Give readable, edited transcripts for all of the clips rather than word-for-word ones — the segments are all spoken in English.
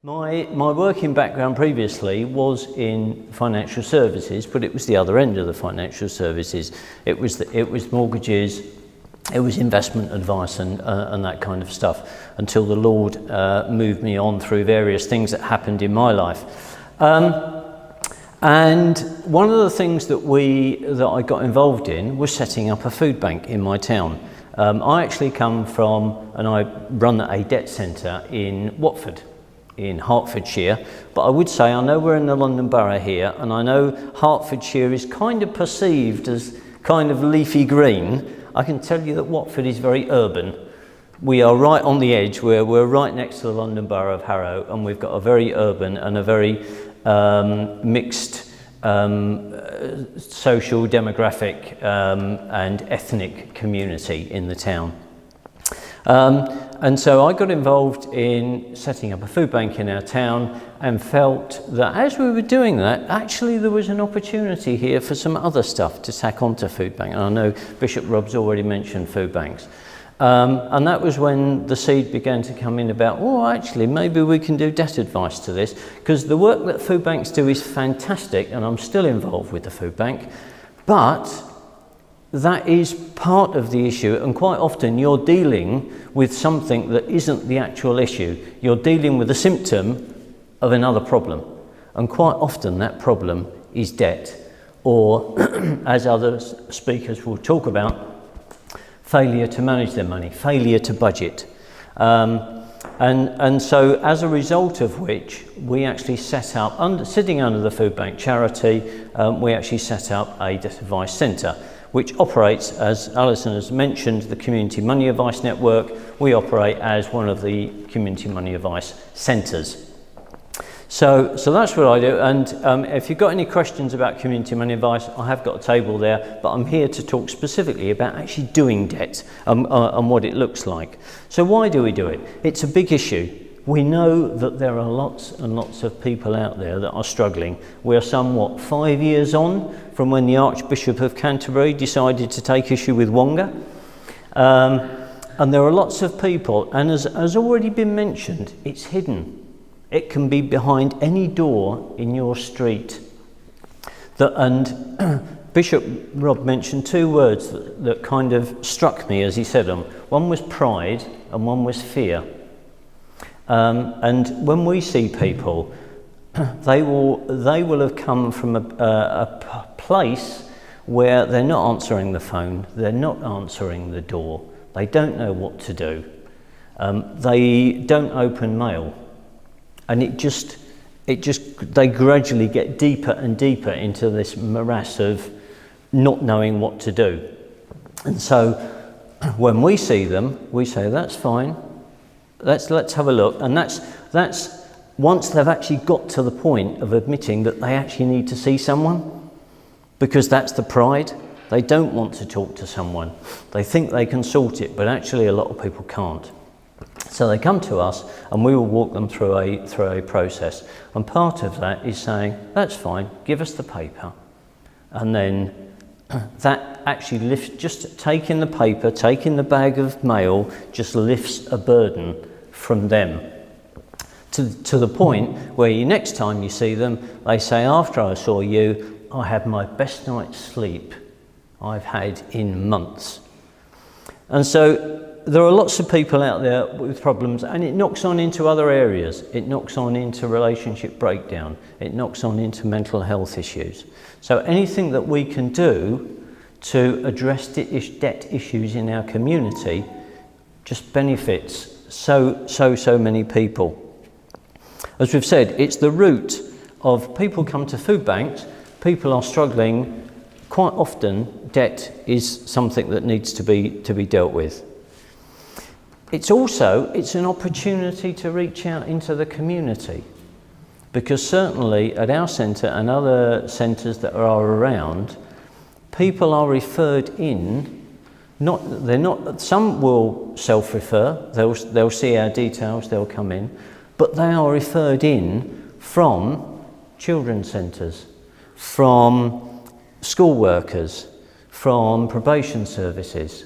My working background previously was in financial services, but it was the other end of the financial services. It was mortgages, it was investment advice and that kind of stuff, until the Lord moved me on through various things that happened in my life. And one of the things that I got involved in was setting up a food bank in my town. I actually come from, and I run a debt centre in Watford, in Hertfordshire, but I would say I know we're in the London Borough here, and I know Hertfordshire is kind of perceived as kind of leafy green. I can tell you that Watford is very urban. We are right on the edge, where we're right next to the London Borough of Harrow, and we've got a very urban and a very mixed social, demographic and ethnic community in the town. And so I got involved in setting up a food bank in our town, and felt that as we were doing that, actually there was an opportunity here for some other stuff to tack onto food bank. And I know Bishop Rob's already mentioned food banks. And that was when the seed began to come in about, oh, actually, maybe we can do debt advice to this, because the work that food banks do is fantastic, and I'm still involved with the food bank, but that is part of the issue, and quite often you're dealing with something that isn't the actual issue. You're dealing with a symptom of another problem, and quite often that problem is debt, or as other speakers will talk about, failure to manage their money, failure to budget. And so as a result of which, we actually set up, sitting under the food bank charity, we actually set up a debt advice centre, which operates, as Alison has mentioned, the Community Money Advice Network. We operate as one of the Community Money Advice centres. So that's what I do, and if you've got any questions about community money advice, I have got a table there, but I'm here to talk specifically about actually doing debt and what it looks like. So why do we do it? It's a big issue. We know that there are lots and lots of people out there that are struggling. We're somewhat 5 years on from when the Archbishop of Canterbury decided to take issue with Wonga. And there are lots of people, and as already been mentioned, it's hidden. It can be behind any door in your street. And Bishop Rob mentioned two words that kind of struck me as he said them. One was pride and one was fear. And when we see people, they will have come from a place where they're not answering the phone, they're not answering the door, they don't know what to do, they don't open mail. And they gradually get deeper and deeper into this morass of not knowing what to do. And so when we see them, we say, that's fine, let's have a look. And that's once they've actually got to the point of admitting that they actually need to see someone, because that's the pride. They don't want to talk to someone. They think they can sort it, but actually a lot of people can't. So they come to us, and we will walk them through a process. And part of that is saying, that's fine, give us the paper. And then that actually lifts, just taking the paper, taking the bag of mail, just lifts a burden from them. To the point where next time you see them, they say, after I saw you, I had my best night's sleep I've had in months. And so there are lots of people out there with problems, and it knocks on into other areas. It knocks on into relationship breakdown. It knocks on into mental health issues. So anything that we can do to address debt issues in our community just benefits so many people. As we've said, it's the root of people come to food banks, people are struggling. Quite often, debt is something that needs to be dealt with. It's an opportunity to reach out into the community, because certainly at our centre and other centres that are around, people are referred in. Some will self-refer. They'll see our details. They'll come in, but they are referred in from children's centres, from school workers, from probation services.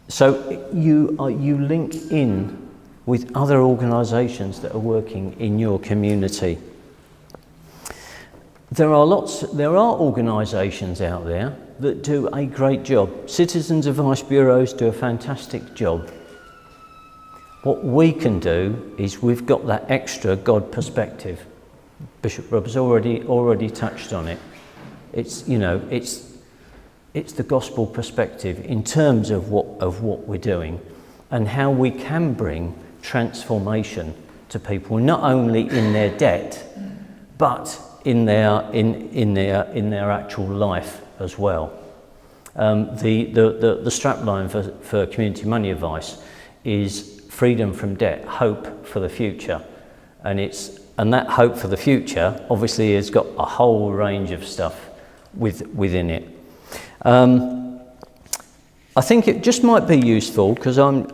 So you link in with other organisations that are working in your community. There are organisations out there that do a great job. Citizens Advice Bureaus do a fantastic job. What we can do is we've got that extra God perspective. Bishop Robert's already touched on it. It's the gospel perspective in terms of what we're doing and how we can bring transformation to people, not only in their debt, but in their actual life as well. The strapline for community money advice is freedom from debt, hope for the future, and that hope for the future obviously has got a whole range of stuff within it. I think it just might be useful, because I'm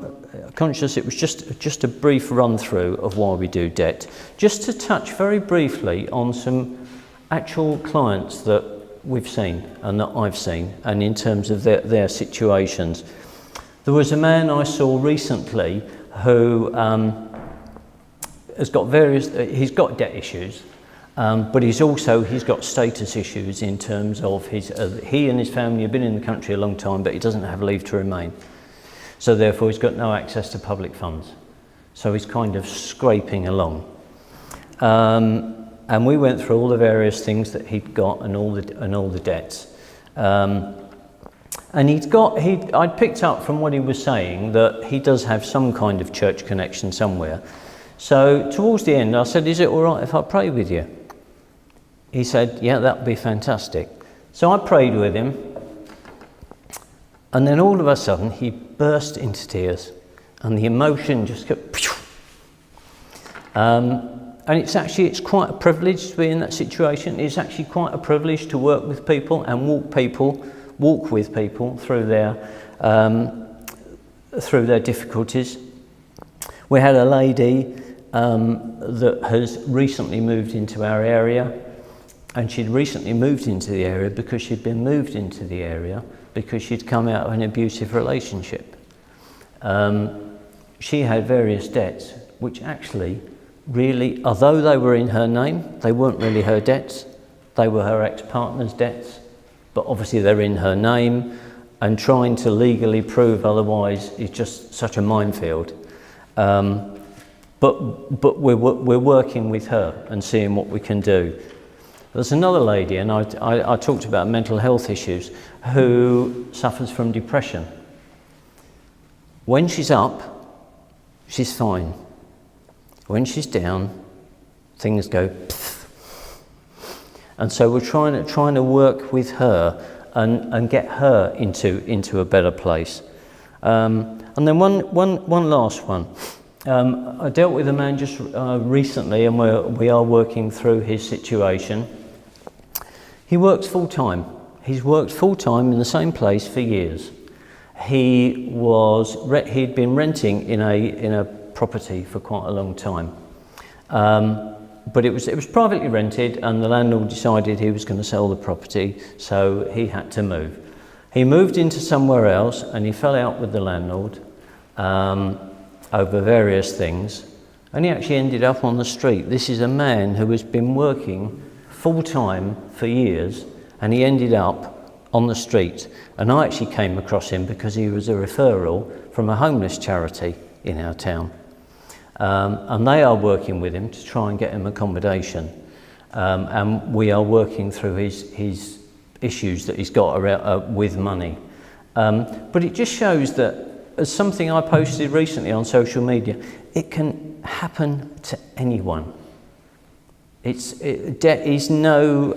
conscious it was just a brief run through of why we do debt, just to touch very briefly on some actual clients that we've seen and that I've seen, and in terms of their situations. There was a man I saw recently who he's got debt issues, but he's got status issues in terms of he and his family have been in the country a long time, but he doesn't have leave to remain. So therefore he's got no access to public funds. So he's kind of scraping along. And we went through all the various things that he'd got and all the debts. And I'd picked up from what he was saying that he does have some kind of church connection somewhere. So towards the end I said, "Is it all right if I pray with you?" He said, "Yeah, that'd be fantastic." So I prayed with him, and then all of a sudden he burst into tears, and the emotion just kept. And it's quite a privilege to be in that situation. It's actually quite a privilege to work with people and walk with people through their difficulties. We had a lady that has recently moved into our area, and she'd recently moved into the area because she'd been moved into the area because she'd come out of an abusive relationship. She had various debts, which actually really, although they were in her name, they weren't really her debts. They were her ex-partner's debts, but obviously they're in her name, and trying to legally prove otherwise is just such a minefield. But we're working with her and seeing what we can do. There's another lady, and I talked about mental health issues, who suffers from depression. When she's up, she's fine. When she's down, things go pfft. And so we're trying to work with her and get her into a better place. And then one last one. I dealt with a man just recently, and we are working through his situation. He works full time. He's worked full time in the same place for years. He'd been renting in a property for quite a long time, but it was privately rented, and the landlord decided he was going to sell the property, so he had to move. He moved into somewhere else, and he fell out with the landlord over various things, and he actually ended up on the street. This is a man who has been working full time for years, and he ended up on the street. And I actually came across him because he was a referral from a homeless charity in our town. And they are working with him to try and get him accommodation. And we are working through his issues that he's got with money. But it just shows that, as something I posted recently on social media, it can happen to anyone. Debt is no,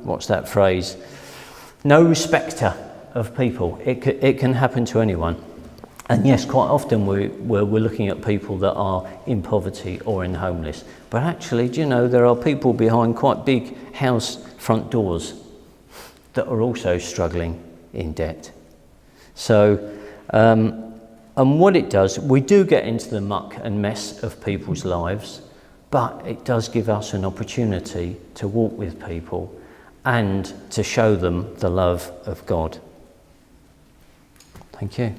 what's that phrase? No respecter of people. It can happen to anyone. And yes, quite often we're looking at people that are in poverty or in homeless. But actually, do you know, there are people behind quite big house front doors that are also struggling in debt. So, and what it does, we do get into the muck and mess of people's lives, but it does give us an opportunity to walk with people and to show them the love of God. Thank you.